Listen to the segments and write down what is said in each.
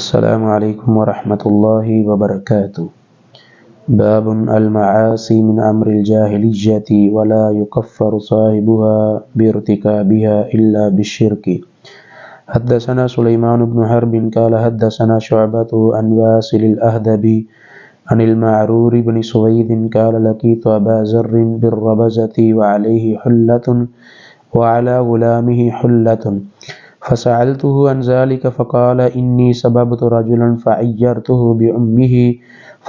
السلام علیکم ورحمۃ اللہ وبرکاتہ۔ باب المعاصی من امر الجاہلیۃ ولا یکفر صاحبها بارتکابها الا بالشرک۔ حدثنا سلیمان بن حرب قال حدثنا شعبۃ عن واصل الاہدبی عن المعرور بن سوید قال لقيت ابا ذر بالربزة وعليه حلة وعلى غلامه حلة فسألته عن ذلك فقال إني سببت رجلا فعيرته بأمه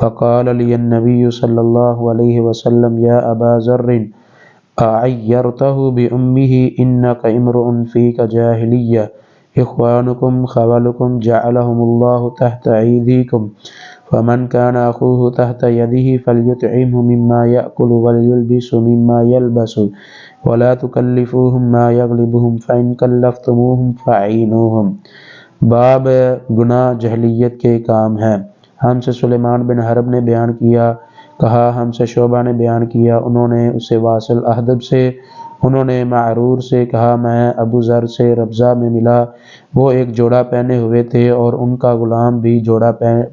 فقال لي النبي صلى الله عليه وسلم يا أبا ذر أعيرته بأمه إنك امرؤ فيك جاهلية إخوانكم خولكم جعلهم الله تحت أيديكم فمن كان أخوه تحت يده فليطعمه مما يأكل وليلبس مما يلبس ولا تكلفوهم ما يغلبهم فإن كلفتموهم فعينوهم۔ باب گناہ جہلیت کے کام ہیں۔ ہم سے سلیمان بن حرب نے بیان کیا، کہا ہم سے شعبہ نے بیان کیا، انہوں نے اسے واصل اہدب سے، انہوں نے معرور سے کہا میں ابو ذر سے ربضہ میں ملا، وہ ایک جوڑا پہنے ہوئے تھے اور ان کا غلام بھی جوڑا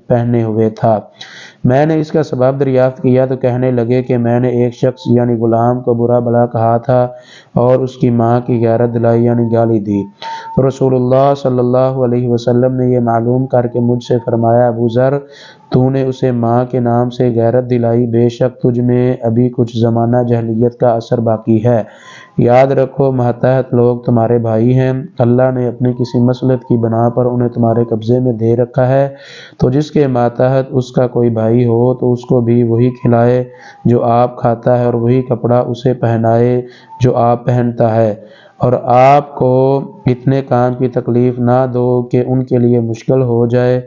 پہنے ہوئے تھا۔ میں نے اس کا سبب دریافت کیا تو کہنے لگے کہ میں نے ایک شخص یعنی غلام کو برا بھلا کہا تھا اور اس کی ماں کی غیرت دلائی یعنی گالی دی۔ تو رسول اللہ صلی اللہ علیہ وسلم نے یہ معلوم کر کے مجھ سے فرمایا ابو ذر تو نے اسے ماں کے نام سے غیرت دلائی، بے شک تجھ میں ابھی کچھ زمانہ جہلیت کا اثر باقی ہے۔ یاد رکھو ماتحت لوگ تمہارے بھائی ہیں، اللہ نے اپنی کسی مصلحت کی بنا پر انہیں تمہارے قبضے میں دے رکھا ہے، تو جس کے ماتحت اس کا کوئی بھائی ہو تو اس کو بھی وہی کھلائے جو آپ کھاتا ہے اور وہی کپڑا اسے پہنائے جو آپ پہنتا ہے، اور آپ کو اتنے کام کی تکلیف نہ دو کہ ان کے لیے مشکل ہو جائے،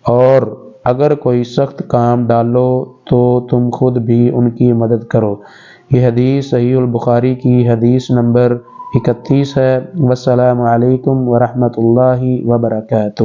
اور اگر کوئی سخت کام ڈالو تو تم خود بھی ان کی مدد کرو۔ یہ حدیث صحیح البخاری کی حدیث نمبر 31 ہے۔ والسلام علیکم ورحمۃ اللہ وبرکاتہ۔